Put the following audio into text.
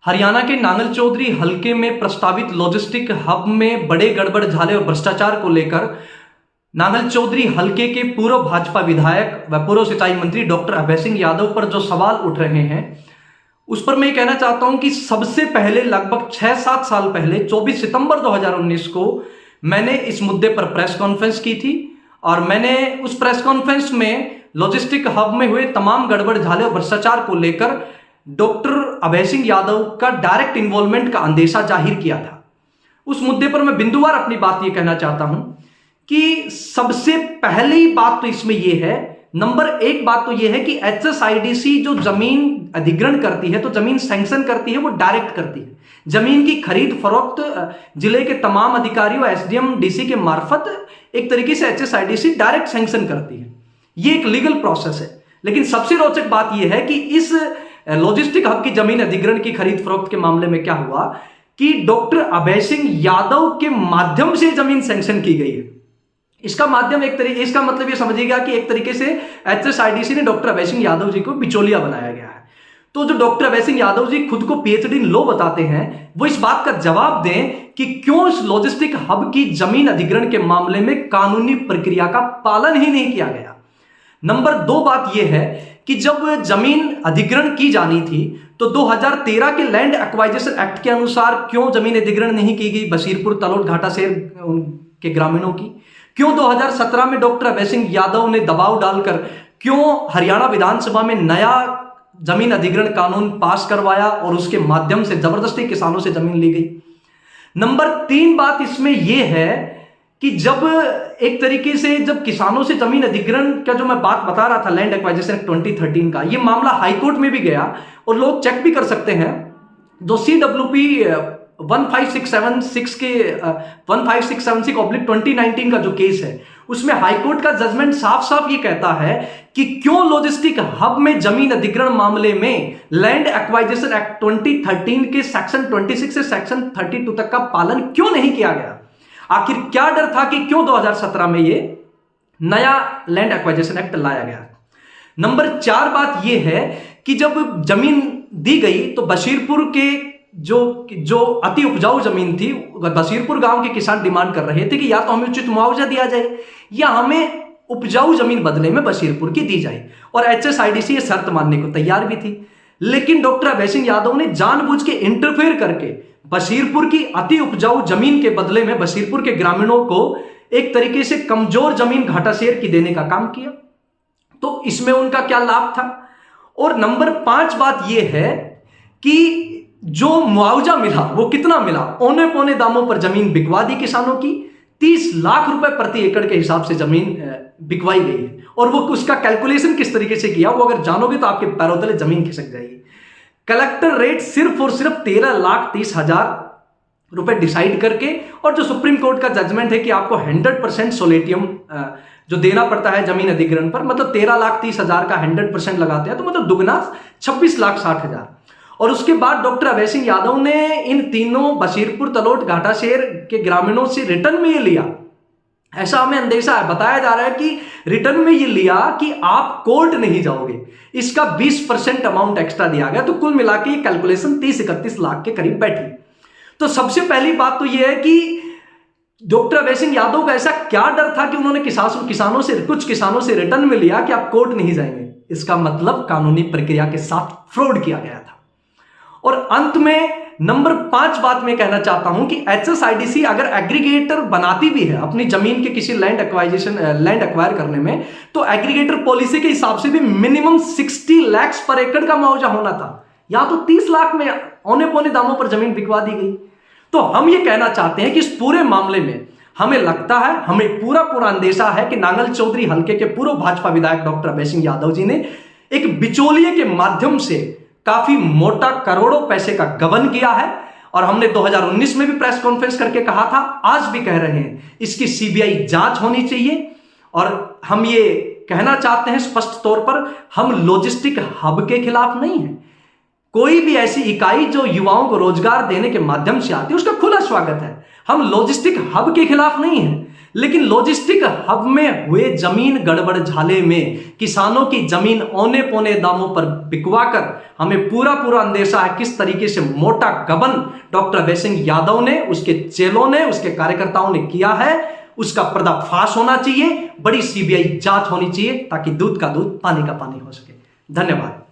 हरियाणा के नांगल चौधरी हलके में प्रस्तावित लॉजिस्टिक हब में बड़े गड़बड़ झाले और भ्रष्टाचार को लेकर नांगल चौधरी हलके के पूर्व भाजपा विधायक व पूर्व सिंचाई मंत्री डॉक्टर अभय सिंह यादव पर जो सवाल उठ रहे हैं उस पर मैं ये कहना चाहता हूं कि सबसे पहले लगभग 6-7 साल पहले 24 सितंबर 2019 को मैंने इस मुद्दे पर प्रेस कॉन्फ्रेंस की थी और मैंने उस प्रेस कॉन्फ्रेंस में लॉजिस्टिक हब में हुए तमाम गड़बड़ झाले और भ्रष्टाचार को लेकर डॉक्टर अभय सिंह यादव का डायरेक्ट इन्वॉल्वमेंट का अंदेशा जाहिर किया था। उस मुद्दे पर मैं बिंदुवार अपनी बात ये कहना चाहता हूं कि सबसे पहली बात तो इसमें यह है, नंबर एक बात तो यह है कि HSIDC जो जमीन अधिग्रहण करती है, तो जमीन सैंक्शन करती है, वो डायरेक्ट करती है। जमीन की खरीद फरोख्त जिले के तमाम अधिकारियों SDM DC के मार्फत एक तरीके से HSIDC डायरेक्ट सैंक्शन करती है। ये एक लीगल प्रोसेस है। लेकिन सबसे रोचक बात यह है कि इस लॉजिस्टिक हब की जमीन अधिग्रहण की खरीद फरोख्त के मामले में क्या हुआ कि डॉक्टर अभय सिंह यादव के माध्यम से जमीन सैंक्शन की गई है। इसका माध्यम इसका मतलब ये समझिएगा कि एक तरीके से HSIDC ने डॉक्टर अभय सिंह यादव जी को बिचौलिया बनाया गया है। तो जो डॉक्टर अभय सिंह यादव जी खुद को PhD इन लॉ बताते हैं, वो इस बात का जवाब दें कि क्यों इस लॉजिस्टिक हब की जमीन अधिग्रहण के मामले में कानूनी प्रक्रिया का पालन ही नहीं किया गया। नंबर 2 बात यह है कि जब जमीन अधिग्रहण की जानी थी तो 2013 के लैंड एक्वाइजेशन एक्ट के अनुसार क्यों जमीन अधिग्रहण नहीं की गई बशीरपुर तलोट घाटाशेर के ग्रामीणों की? क्यों 2017 में डॉक्टर अभय सिंह यादव ने दबाव डालकर क्यों हरियाणा विधानसभा में नया जमीन अधिग्रहण कानून पास करवाया और उसके माध्यम से जबरदस्ती किसानों से जमीन ली गई? नंबर 3 बात इसमें यह है कि जब एक तरीके से जब किसानों से जमीन अधिग्रहण का जो मैं बात बता रहा था लैंड एक्वाइजेशन एक्ट 2013 का, ये मामला हाईकोर्ट में भी गया और लोग चेक भी कर सकते हैं। जो CWP 15676 के 15676/2019 का जो केस है उसमें हाईकोर्ट का जजमेंट साफ साफ ये कहता है कि क्यों लॉजिस्टिक हब में जमीन अधिग्रहण मामले में लैंड एक्वाइजेशन एक्ट 2013 के सेक्शन 26 से सेक्शन 32 तक का पालन क्यों नहीं किया गया। आखिर क्या डर था कि क्यों 2017 में ये नया लैंड एक्वाइजेशन एक्ट लाया गया। नंबर 4 बात यह है कि जब जमीन दी गई तो बशीरपुर के जो अति उपजाऊ जमीन थी, बशीरपुर गांव के किसान डिमांड कर रहे थे कि या तो हमें उचित मुआवजा दिया जाए या हमें उपजाऊ जमीन बदले में बशीरपुर की दी जाए, और HSIDC ये शर्त मानने को तैयार भी थी। लेकिन डॉक्टर अभय सिंह यादव ने जानबूझ के इंटरफेयर करके बशीरपुर की अति उपजाऊ जमीन के बदले में बशीरपुर के ग्रामीणों को एक तरीके से कमजोर जमीन घाटाशेर की देने का काम किया। तो इसमें उनका क्या लाभ था? और नंबर 5 बात यह है कि जो मुआवजा मिला वो कितना मिला? औने पौने दामों पर जमीन बिकवा दी किसानों की। 30 लाख रुपए प्रति एकड़ के हिसाब से जमीन बिकवाई गई है। और वो उसका कैलकुलेशन किस तरीके से किया वो अगर जानोगे तो आपके पैरों तले जमीन खिसक जाएगी। कलेक्टर रेट सिर्फ और सिर्फ 13,30,000 रुपए डिसाइड करके, और जो सुप्रीम कोर्ट का जजमेंट है कि आपको 100% सोलेटियम जो देना पड़ता है जमीन अधिग्रहण पर, मतलब 13,30,000 का 100% लगाते हैं तो मतलब दुगना 26,60,000। और उसके बाद डॉक्टर अभय सिंह यादव ने इन तीनों बशीरपुर तलोट घाटाशेर के ग्रामीणों से रिटर्न में ये लिया। ऐसा हमें अंदेशा है, बताया जा रहा है कि रिटर्न में ये लिया कि आप कोर्ट नहीं जाओगे। इसका 20% अमाउंट एक्स्ट्रा दिया गया, तो कुल मिला के ये कैलकुलेशन 30-31 लाख के करीब बैठी। तो सबसे पहली बात तो यह है कि डॉक्टर अभय सिंह यादव का ऐसा क्या डर था कि उन्होंने कुछ किसानों से रिटर्न में लिया कि आप कोर्ट नहीं जाएंगे। इसका मतलब कानूनी प्रक्रिया के साथ फ्रॉड किया गया था। और अंत में नंबर 5 बात मैं कहना चाहता हूं कि HSIDC अगर एग्रीगेटर बनाती भी है अपनी जमीन के किसी लैंड एक्वायर करने में, तो एग्रीगेटर पॉलिसी के हिसाब से भी मिनिमम 60 लाख पर एकड़ का मुआवजा होना था। यहां तो 30 लाख में औने पौने दामों पर जमीन बिकवा दी गई। तो हम ये कहना चाहते हैं कि इस पूरे मामले में हमें लगता है, हमें पूरा अंदेशा है कि नांगल चौधरी हलके के पूर्व भाजपा विधायक डॉक्टर अभय सिंह यादव जी ने एक बिचौलिए के माध्यम से काफी मोटा करोड़ों पैसे का गबन किया है। और हमने 2019 में भी प्रेस कॉन्फ्रेंस करके कहा था, आज भी कह रहे हैं, इसकी CBI जांच होनी चाहिए। और हम ये कहना चाहते हैं स्पष्ट तौर पर, हम लॉजिस्टिक हब के खिलाफ नहीं है। कोई भी ऐसी इकाई जो युवाओं को रोजगार देने के माध्यम से आती है उसका खुला स्वागत है। हम लॉजिस्टिक हब के खिलाफ नहीं है। लेकिन लॉजिस्टिक हब में हुए जमीन गड़बड़ झाले में किसानों की जमीन औने पौने दामों पर बिकवा कर हमें पूरा अंदेशा है किस तरीके से मोटा गबन डॉक्टर अभय सिंह यादव ने, उसके चेलों ने, उसके कार्यकर्ताओं ने किया है। उसका पर्दाफाश होना चाहिए, बड़ी सीबीआई जांच होनी चाहिए ताकि दूध का दूध पानी का पानी हो सके। धन्यवाद।